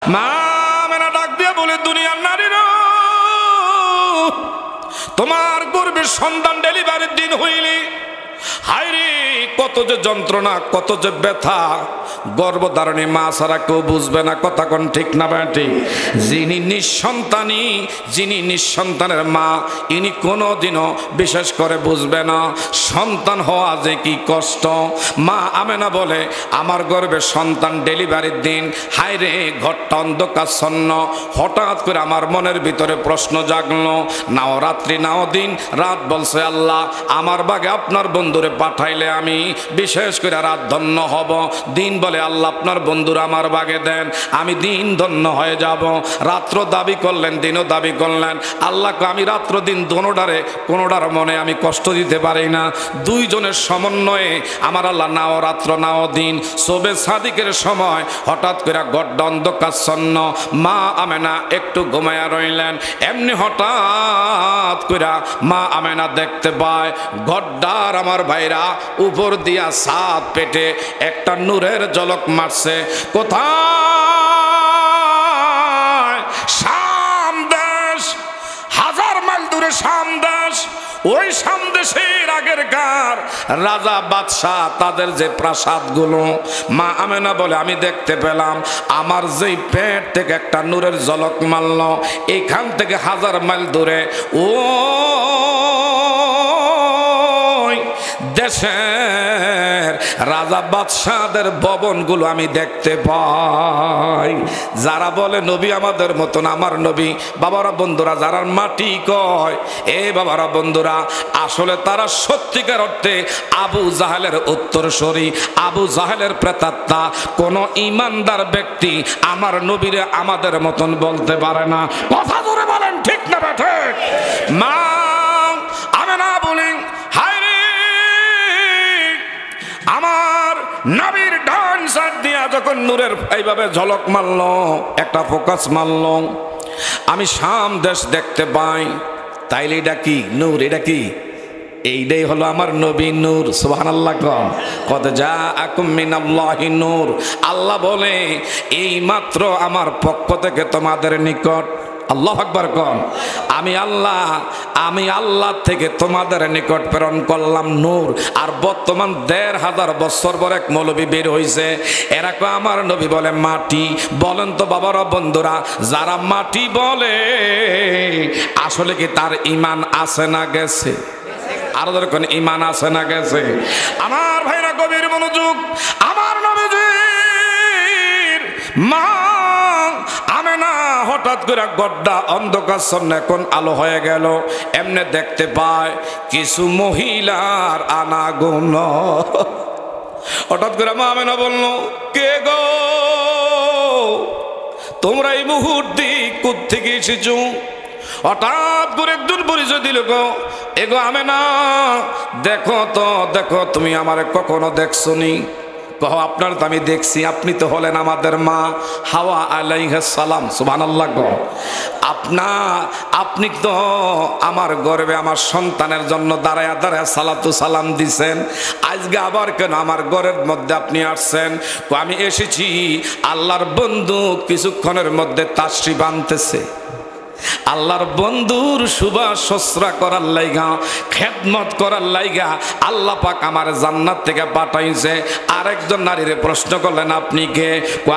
মা আমেনা ডাক দিয়ে বলে, দুনিয়ার নারীরা, তোমার গর্ভের সন্তান ডেলিভারির দিন হইলে হায়রে কত যে যন্ত্রণা, কত যে ব্যথা, গর্ভধারণী মা ছাড়া কেউ বুঝবে না। কথা কোন ঠিক না বেটি? যিনি নিঃসন্তানী, যিনি নিঃসন্তানের মা, ইনি কোনোদিনও বিশেষ করে বুঝবে না সন্তান হওয়া যে কি কষ্ট। মা আমেনা বলে, আমার গর্ভে সন্তান ডেলিভারির দিন হায়রে ঘরটা অন্ধকারচ্ছন্ন। হঠাৎ করে আমার মনের ভিতরে প্রশ্ন জাগলো, নাও রাত্রি নাও দিন, রাত বলছে আল্লাহ আমার বাগে আপনার বন্ধুরে পাঠাইলে আমি বিশেষ করে রাত ধন্য হব। দিন বলে আল্লাহ আপনার বন্ধুরা আমার বাগে দেন, আমি দিন ধন্য হয়ে যাব। রাত্র দাবি করলেন, দিনও দাবি করলেন। আল্লাহকে আমি রাত্র দিন কোনোটার মনে আমি কষ্ট দিতে পারি না। দুইজনের সমন্বয়ে আমার আল্লাহ নাও রাত্র নাও দিন। শোবে সাদিকের সময় হঠাৎ করে গড্ডা অন্ধকারচ্ছন্ন। মা আমেনা একটু ঘুমায়া রইলেন। এমনি হঠাৎ করে মা আমেনা দেখতে পায় গড্ডার আমার ভাইরা উপর দিয়া সাত পেটে একটা নূরের ঝলক মারছে। কোথায়? শাম দেশ, 1000 মাইল দূরে শাম দেশ। ওই শাম দেশের আগেরকার রাজা বাদশাহ তাদের যে প্রাসাদগুলো, মা আমেনা বলে আমি দেখতে পেলাম আমার যেই পেট থেকে একটা নূরের ঝলক মারল, এইখান থেকে 1000 মাইল দূরে ও দেশের রাজা বাদশাহদের ভবনগুলো আমি দেখতে পাই। যারা বলে নবী আমাদের মতন, আমার নবী, বাবারা বন্ধুরা, যারা মাটি কয়, এ বাবারা বন্ধুরা, আসলে তারা সত্যিকার অর্থে আবু জাহেলের উত্তরসূরি, আবু জাহেলের প্রেতাত্মা। কোন ইমানদার ব্যক্তি আমার নবীরে আমাদের মতন বলতে পারে না। কথা ধরে বলেন ঠিক না বেঠে? মা আমেনা বলেন, আমার নবীর ডান সাইড দিয়া যখন নূরের এইভাবে ঝলক মারল, একটা ফোকাস মারল, আমি শাম দেশ দেখতে পাই। তাইলে এটা কি নূর? এটা কি? এইটাই হলো আমার নবী নূর। সুবহানাল্লাহ। কদ জাআকুম মিনাল্লাহি নূর। আল্লাহ বলে এই মাত্র আমার পক্ষ থেকে তোমাদের নিকট, আল্লাহু আকবার কন, আমি আল্লাহ থেকে তোমাদের নিকট প্রেরণ করলাম নূর। আর বর্তমান 1500 বছর পর এক মৌলবী বের হয়েছে, এরা কো আমার নবী বলে মাটি। বলেন তো বাবারা বন্ধুরা, যারা মাটি বলে আসলে কি তার ঈমান আছে না গেছে? আরো যখন ঈমান আছে না গেছে? আমার ভাইরা গভীর মনোযোগ। আমার নবীজির মা আমেনা হঠাৎ করে গড্ডা অন্ধকারচ্ছন্ন, এখন আলো হয়ে গেল। এমনে দেখতে পায় কিছু মহিলার আনাগোন। হঠাৎ করে মা আমেনা বলল, কে গো তোমরা এই মুহূর্তে কোত্থেকে এসেছো? হঠাৎ করে একজন পরিচয় দিল, গো এগো আমেনা, দেখো তো, দেখো তুমি আমারে কখনো দেখছো নি? কহ আপনার তো আমি দেখছি, আপনি তো হলেন আমাদের মা হাওয়া আলাইহিস সালাম। সুবহানাল্লাহ। আপনি তো আমার গর্ভে আমার সন্তানের জন্য দাঁড়ায়া দাঁড়ায়া সালাতু সালাম দিছেন। আজকে আবার কেন আমার ঘরের মধ্যে আপনি আসছেন? আমি এসেছি আল্লাহর বন্ধু কিছুক্ষণের মধ্যে তাশরিফ আনতেছে। আল্লাহর বন্ধুর সুবাস সসরা করার লাইগা, খেদমত করার লাইগা আল্লাহ পাক আমার জান্নাত থেকে পাঠাইছে। আরেকজন নারীরে প্রশ্ন করলেন, আপনি কে?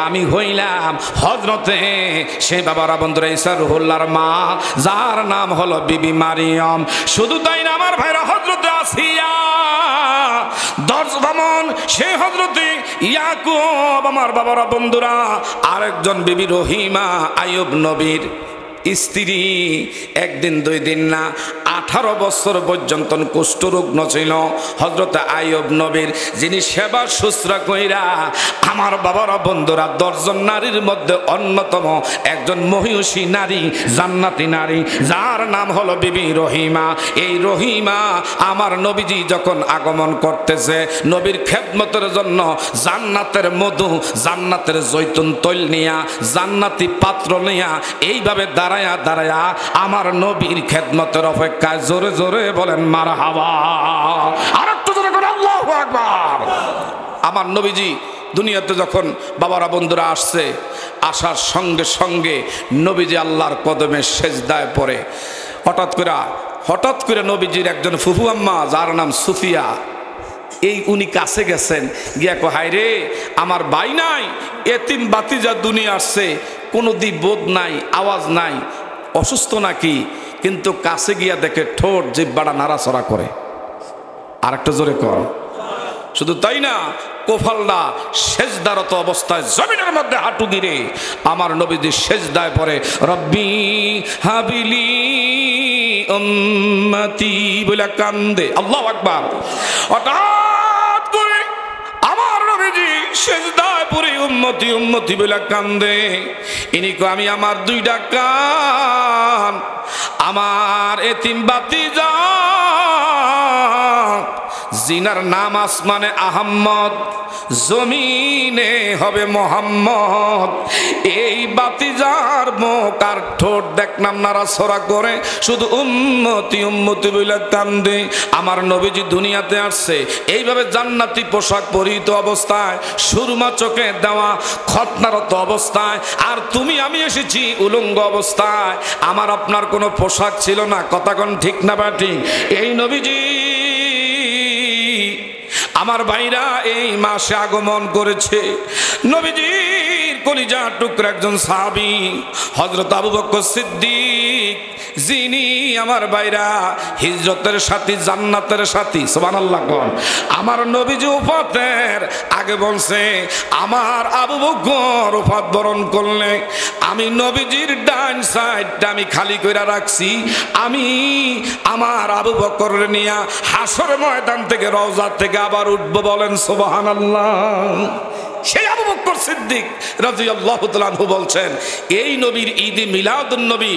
আমি হইলাম হযরতে সেই বাবারা বন্ধুরা ঈসা রুহুল্লাহর মা, যার নাম হলো বিবি মারিয়াম। শুধু তাই না আমার ভাইরা, হযরতে আসিয়া দর্শন, সেই হযরতে ইয়াকুব, আমার বাবারা বন্ধুরা, আরেকজন বিবি রহিমা, আইয়ুব নবীর স্ত্রী, একদিন দুই দিন না 18 বছর পর্যন্ত কুষ্ঠরোগ্ন ছিল হযরত আইয়ুব নবীর, যিনি সেবা শুশ্রূষা কইরা আমার বাবারা বন্ধুরা 10 জন নারীর মধ্যে অন্যতম একজন মহিষী নারী, জান্নাতি নারী, যার নাম হলো বিবি রহিমা। এই রহিমা আমার নবীজি যখন আগমন করতেছে নবীর খেদমতের জন্য জান্নাতের মধু, জান্নাতের জৈতুন তৈল নিয়া, জান্নাতি পাত্র নিয়া এইভাবে দাঁড়ায়া দাঁড়ায়া আমার নবীর খেদমতের অপেক্ষায় জোরে জোরে বলেন মারহাবা। আর একটু জোরে করে আল্লাহু আকবার। আমার নবীজি দুনিয়াতে যখন বাবারা বন্ধুরা আসছে, আসার সঙ্গে সঙ্গে নবীজি আল্লাহর কদমে সেজদায় পড়ে। হঠাৎ করে নবীজির একজন ফুফু আম্মা, যার নাম সুফিয়া, উনি কাছে গেছেন, গিয়া কো, হায় রে, আমার ভাই নাই, এতিম বাতিজা দুনিয়া আসছে, কোনো বোধ নাই, আওয়াজ নাই, অসুস্থ নাকি? কিন্তু কাছে গিয়া দেখে ঠোঁট জিহ্বাটা নাড়াচড়া করে। আর একটা জোরে কর। শুধু তাই না, কোফালদা সেজদারত অবস্থায় জমিনের মধ্যে হাঁটু গিরে আমার নবীজি সেজদায় পড়ে, রব্বি হাবিলি উম্মতি বলে কান্দে। আল্লাহু আকবার। হঠাৎ করে আমার নবীজি সেজদায় পড়ে উম্মতি উম্মতি বলে কান্দে। ইনি কো, আমি আমার দুইটা কান আমার এতিম বাতিজা জিনার নাম আসমানে আহম্মদ, জমিনে হবে মোহাম্মদ, এই বাতিজার মুখ আর ঠোঁট দেখলাম নাড়াচড়া করে, শুধু উম্মতি উম্মতি বলে কান্দে। আমার নবীজি দুনিয়াতে আসছে এইভাবে জান্নাতি পোশাক পরিহিত অবস্থায়, সুরমা চোখে দেওয়া, খতনারত অবস্থায়, আর তুমি আমি এসেছি উলঙ্গ অবস্থায়। আমার আপনার কোনো পোশাক ছিল না। কথা কোন ঠিক না ব্যাটি? এই নবীজি আমার ভাইরা এই মাসে আগমন করেছে। নবীজির কলিজার টুকরা একজন সাহাবী হযরত আবু বকর সিদ্দিক, যিনি আমার ভাইরা হিজরতের সাথী, জান্নাতের সাথী। সুবহানাল্লাহ। আমার নবীজি ওফাতের আগে বলছে, আমার আবু বকর ওফাত বরণ করলে আমি নবীজির ডান সাইডটা আমি খালি কইরা রাখছি, আমি আমার আবু বকর নিয়া হাসর ময়দান থেকে, রওজা থেকে আবার উঠবো। বলেন সুবহানাল্লাহ। সেই আবু বকর সিদ্দিক রাদিয়াল্লাহু তাআলা আনহু বলছেন, এই নবীর ঈদে মিলাদুন নবী